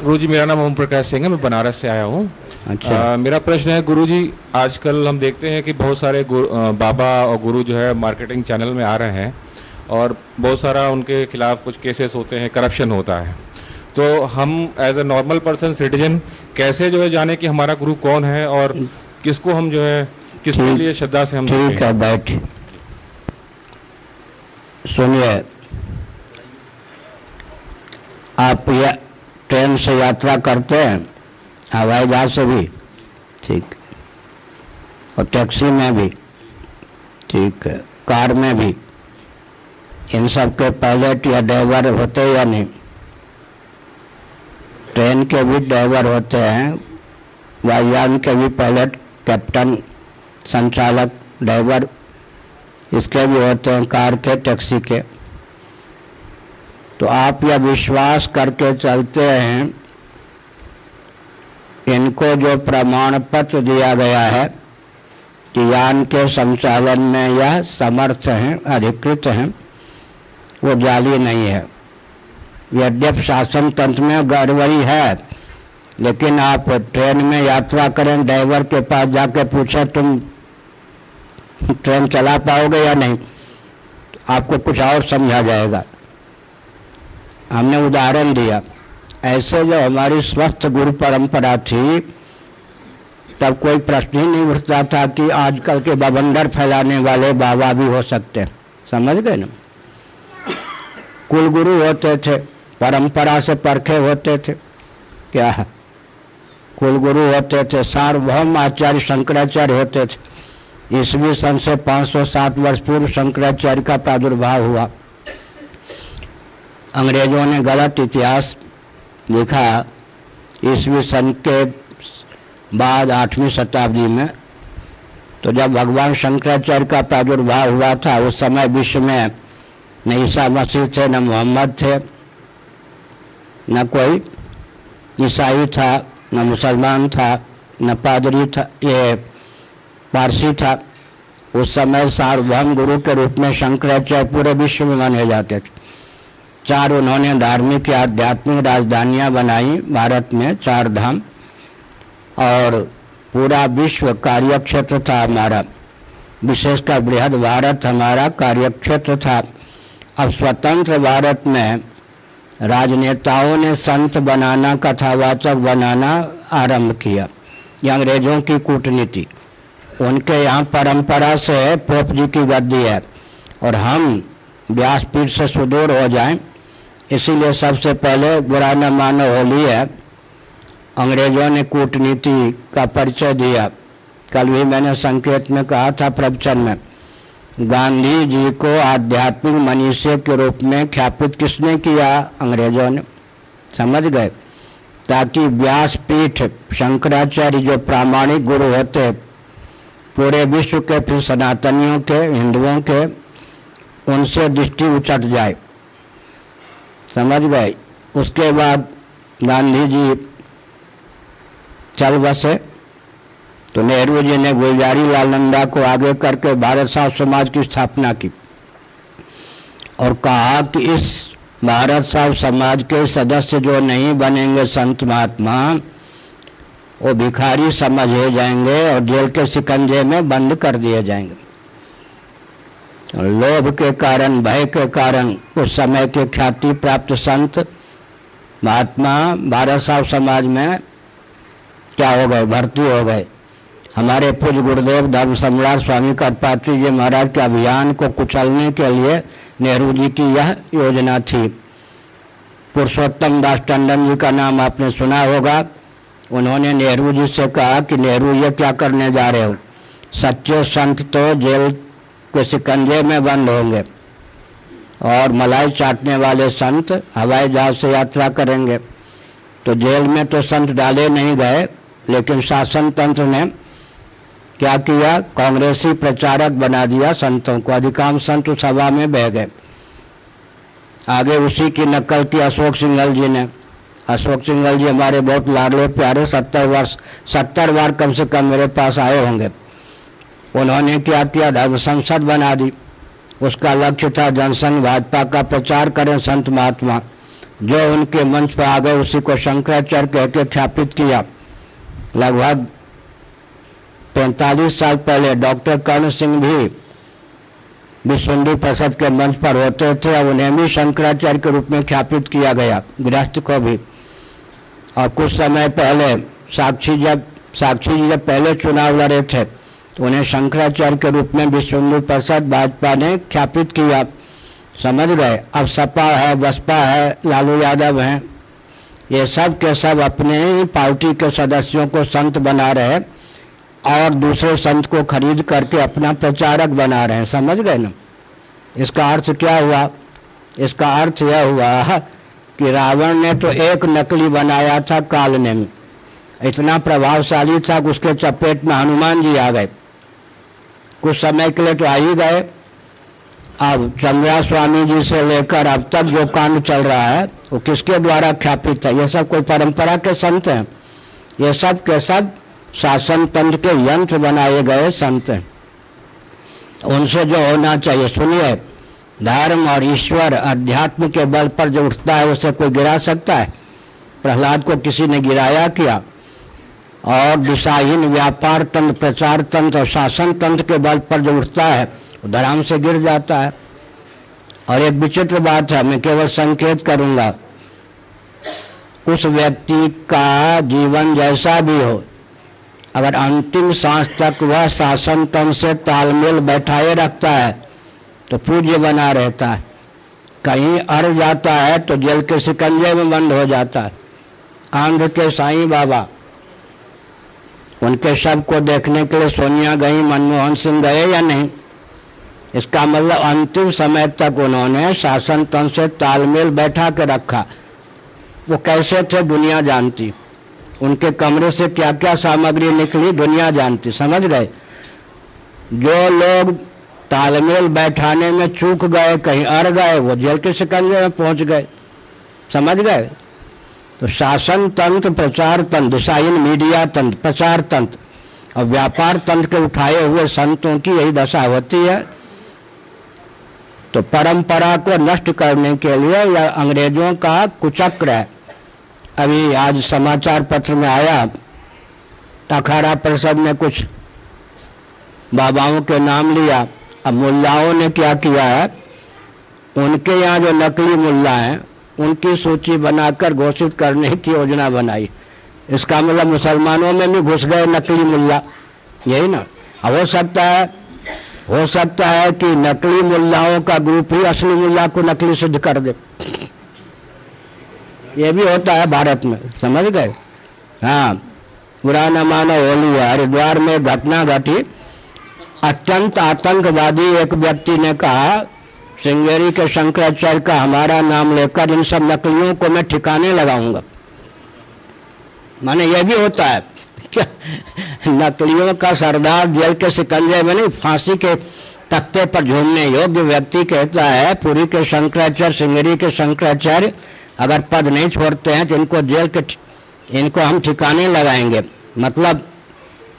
गुरुजी, मेरा नाम ओम प्रकाश सिंह है, मैं बनारस से आया हूँ। अच्छा। मेरा प्रश्न है गुरुजी, आजकल हम देखते हैं कि बहुत सारे बाबा और गुरु जो है मार्केटिंग चैनल में आ रहे हैं और बहुत सारा उनके खिलाफ कुछ केसेस होते हैं, करप्शन होता है। तो हम as a normal person citizen कैसे जो है जाने कि हमारा गुरु कौन है और किसको हम जो है किसके लिए श्रद्धा से हम ठीक है, बैठ। सुनिए, आप ये ट्रेन से यात्रा करते हैं, हवाई जहाज से भी, ठीक, और टैक्सी में भी, ठीक है, कार में भी, इन सब के पायलट या ड्राइवर होते हैं या नहीं? ट्रेन के भी ड्राइवर होते हैं, वायुयान के भी पायलट, कैप्टन, संचालक, ड्राइवर, इसके भी होते हैं, कार के, टैक्सी के। तो आप यह विश्वास करके चलते हैं, इनको जो प्रमाण पत्र दिया गया है कि यान के संचालन में यह समर्थ हैं, अधिकृत हैं, वो जाली नहीं है। यद्यप शासन तंत्र में गड़बड़ी है, लेकिन आप ट्रेन में यात्रा करें, ड्राइवर के पास जाके पूछे तुम ट्रेन चला पाओगे या नहीं, तो आपको कुछ और समझा जाएगा। हमने उदाहरण दिया, ऐसे जो हमारी स्वस्थ गुरु परंपरा थी, तब कोई प्रश्न ही नहीं उठता था कि आजकल के बवंडर फैलाने वाले बाबा भी हो सकते हैं। समझ गए ना? कुल गुरु होते थे, परंपरा से परखे होते थे। क्या है? कुल गुरु होते थे, सार्वभौम आचार्य शंकराचार्य होते थे। ईस्वी सन से 507 वर्ष पूर्व शंकराचार्य का प्रादुर्भाव हुआ। अंग्रेजों ने गलत इतिहास लिखा। ईस्वी सन के बाद 8वीं शताब्दी में, तो जब भगवान शंकराचार्य का प्रादुर्भाव हुआ था, उस समय विश्व में न ईसा मसीह थे, न मोहम्मद थे, न कोई ईसाई था, न मुसलमान था, न पादरी था, ये पारसी था। उस समय सार्वभौम गुरु के रूप में शंकराचार्य पूरे विश्व में माने जाते थे। 4 उन्होंने धार्मिक या आध्यात्मिक राजधानियां बनाई भारत में, 4 धाम, और पूरा विश्व कार्यक्षेत्र था हमारा, विशेषकर बृहद भारत हमारा कार्यक्षेत्र था। अब स्वतंत्र भारत में राजनेताओं ने संत बनाना, कथावाचक बनाना आरंभ किया। ये अंग्रेजों की कूटनीति, उनके यहाँ परंपरा से पोप जी की गद्दी है और हम व्यासपीठ से सुदूर हो जाएं, इसीलिए सबसे पहले बुरा न मानो होली है। अंग्रेजों ने कूटनीति का परिचय दिया। कल भी मैंने संकेत में कहा था प्रवचन में, गांधी जी को आध्यात्मिक मनीषी के रूप में ख्यापित किसने किया? अंग्रेजों ने। समझ गए? ताकि व्यासपीठ, शंकराचार्य जो प्रामाणिक गुरु होते पूरे विश्व के, फिर सनातनियों के, हिंदुओं के, उनसे दृष्टि उचट जाए। समझ गए? उसके बाद गांधी जी चल बसे, तो नेहरू जी ने गुलजारी लाल नंदा को आगे करके भारत साव समाज की स्थापना की और कहा कि इस भारत साव समाज के सदस्य जो नहीं बनेंगे संत महात्मा, वो भिखारी समझे जाएंगे और जेल के शिकंजे में बंद कर दिए जाएंगे। लोभ के कारण, भय के कारण उस समय के ख्याति प्राप्त संत महात्मा भारत साव समाज में क्या हो गए? भर्ती हो गए। हमारे पूज्य गुरुदेव धर्म सम्राट स्वामी कर्पात्री जी महाराज के अभियान को कुचलने के लिए नेहरू जी की यह योजना थी। पुरुषोत्तम दास टंडन जी का नाम आपने सुना होगा। उन्होंने नेहरू जी से कहा कि नेहरू, ये क्या करने जा रहे हो? सच्चे संत तो जेल के शिकंजे में बंद होंगे और मलाई चाटने वाले संत हवाई जहाज से यात्रा करेंगे। तो जेल में तो संत डाले नहीं गए, लेकिन शासन तंत्र ने क्या किया? कांग्रेसी प्रचारक बना दिया संतों को। अधिकांश संत उस सभा में बह गए। आगे उसी की नकल की अशोक सिंघल जी ने। अशोक सिंघल जी हमारे बहुत लाडले प्यारे, 70 बार कम से कम मेरे पास आए होंगे। उन्होंने क्या किया? धर्म संसद बना दी। उसका लक्ष्य था जनसंघ भाजपा का प्रचार करें संत महात्मा। जो उनके मंच पर आ गए उसी को शंकराचार्य कह के ख्यापित किया। लगभग 45 साल पहले डॉक्टर कर्ण सिंह भी विश्वहिंदू परिषद के मंच पर होते थे और उन्हें भी शंकराचार्य के रूप में ख्यापित किया गया, गृहस्थ को भी। और कुछ समय पहले साक्षी जी जब पहले चुनाव लड़े थे तो उन्हें शंकराचार्य के रूप में विश्वहिंदू परिषद भाजपा ने ख्यापित किया। समझ गए। अब सपा है, बसपा है, लालू यादव हैं, ये सब के सब अपने ही पार्टी के सदस्यों को संत बना रहे और दूसरे संत को खरीद करके अपना प्रचारक बना रहे हैं। समझ गए ना। इसका अर्थ क्या हुआ? इसका अर्थ यह हुआ कि रावण ने तो एक नकली बनाया था काल ने, इतना प्रभावशाली था कि उसके चपेट में हनुमान जी आ गए। कुछ समय के लिए तो आ ही गए। अब चंद्रा स्वामी जी से लेकर अब तक जो कांड चल रहा है वो किसके द्वारा ख्यापित है? ये सब कोई परंपरा के संत हैं? ये सब के सब शासन तंत्र के यंत्र बनाए गए संत हैं। उनसे जो होना चाहिए, सुनिए, धर्म और ईश्वर अध्यात्म के बल पर जो उठता है उसे कोई गिरा सकता है? प्रहलाद को किसी ने गिराया क्या? और दिशाहीन व्यापार तंत्र, प्रचार तंत्र और शासन तंत्र के बल पर जो उठता है वो धड़ाम से गिर जाता है। और एक विचित्र बात है, मैं केवल संकेत करूंगा, उस व्यक्ति का जीवन जैसा भी हो, अगर अंतिम सांस तक वह शासन तंत्र से तालमेल बैठाए रखता है तो पूज्य बना रहता है। कहीं अड़ जाता है तो जेल के शिकंजे में बंद हो जाता है। आंध्र के साईं बाबा, उनके शव को देखने के लिए सोनिया गई, मनमोहन सिंह गए या नहीं? इसका मतलब अंतिम समय तक उन्होंने शासन तंत्र से तालमेल बैठा के रखा। वो कैसे थे दुनिया जानती, उनके कमरे से क्या क्या सामग्री निकली दुनिया जानती। समझ गए। जो लोग तालमेल बैठाने में चूक गए, कहीं अड़ गए, वो जेल के शिकंजे में पहुंच गए। समझ गए। तो शासन तंत्र, प्रचार तंत्र, दिशाहीन मीडिया तंत्र, प्रचार तंत्र और व्यापार तंत्र के उठाए हुए संतों की यही दशा होती है। तो परंपरा को नष्ट करने के लिए यह अंग्रेजों का कुचक्र है। अभी आज समाचार पत्र में आया, अखाड़ा परिषद ने कुछ बाबाओं के नाम लिया। अब मुल्लाओं ने क्या किया है, उनके यहाँ जो नकली मुल्ला हैं उनकी सूची बनाकर घोषित करने की योजना बनाई। इसका मतलब मुसलमानों में भी घुस गए नकली मुल्ला, यही ना। हो सकता है कि नकली मुल्लाओं का ग्रुप ही असली मुल्ला को नकली सिद्ध कर दे। ये भी होता है भारत में। समझ गए। हाँ, पुराना मानो होली है। हरिद्वार में घटना घटी, अत्यंत आतंकवादी एक व्यक्ति ने कहा श्रृंगेरी के शंकराचार्य का हमारा नाम लेकर इन सब नकलियों को मैं ठिकाने लगाऊंगा। माने यह भी होता है क्या? नकलियों का सरदार जेल के शिकंजे में नहीं, फांसी के तख्ते पर झूमने योग्य व्यक्ति कहता है पुरी के शंकराचार्य, श्रृंगेरी के शंकराचार्य अगर पद नहीं छोड़ते हैं तो इनको हम ठिकाने लगाएंगे। मतलब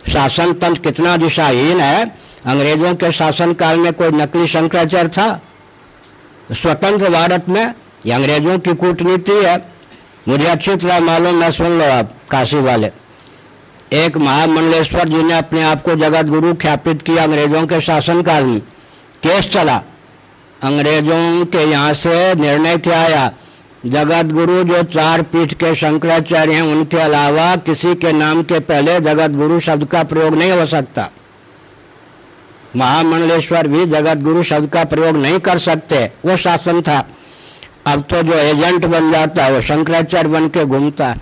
शासन तंत्र कितना दिशाहीन है। अंग्रेजों के शासन काल में कोई नकली शंकराचार्य था? स्वतंत्र भारत में ये अंग्रेजों की कूटनीति है। मुझे अच्छी तरह मालूम है, सुन लो आप काशी वाले। एक महामंडलेश्वर जी ने अपने आप को जगत गुरु ख्यापित किया अंग्रेजों के शासन काल में। केस चला, अंग्रेजों के यहाँ से निर्णय क्या आया, जगत गुरु जो चार पीठ के शंकराचार्य हैं उनके अलावा किसी के नाम के पहले जगत गुरु शब्द का प्रयोग नहीं हो सकता। महामंडलेश्वर भी जगत गुरु शब्द का प्रयोग नहीं कर सकते, वो शासन था। अब तो जो एजेंट बन जाता है वो शंकराचार्य बन के घूमता है।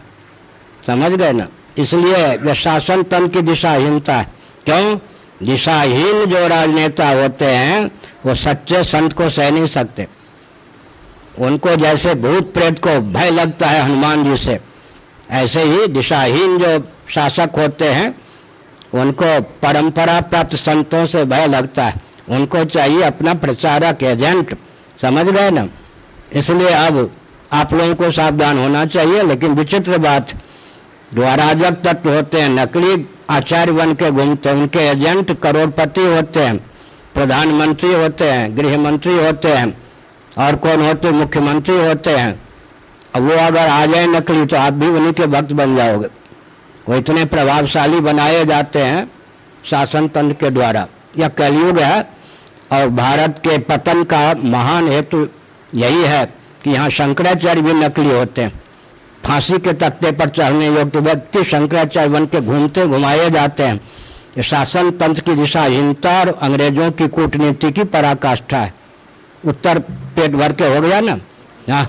समझ गए ना। इसलिए यह शासन तंत्र की दिशाहीनता है। क्यों? दिशाहीन जो राजनेता होते हैं वो सच्चे संत को सह नहीं सकते। उनको जैसे भूत प्रेत को भय लगता है हनुमान जी से, ऐसे ही दिशाहीन जो शासक होते हैं उनको परंपरा प्राप्त संतों से भय लगता है। उनको चाहिए अपना प्रचारक, एजेंट। समझ गए ना। इसलिए अब आप लोगों को सावधान होना चाहिए। लेकिन विचित्र बात, जो अराजक तत्व होते हैं, नकली आचार्य बन के घूमते हैं, उनके एजेंट करोड़पति होते हैं, प्रधानमंत्री होते हैं, गृह मंत्री होते हैं, और कौन होते, मुख्यमंत्री होते हैं। अब वो अगर आ जाए नकली तो आप भी उन्हीं के भक्त बन जाओगे। वो इतने प्रभावशाली बनाए जाते हैं शासन तंत्र के द्वारा। यह कलयुग है और भारत के पतन का महान हेतु यही है कि यहाँ शंकराचार्य भी नकली होते हैं। फांसी के तख्ते पर चढ़ने योग्य व्यक्ति शंकराचार्य बन के घूमते घुमाए जाते हैं। ये शासन तंत्र की दिशाहीनता और अंग्रेजों की कूटनीति की पराकाष्ठा है। उत्तर पेट भर के हो गया ना,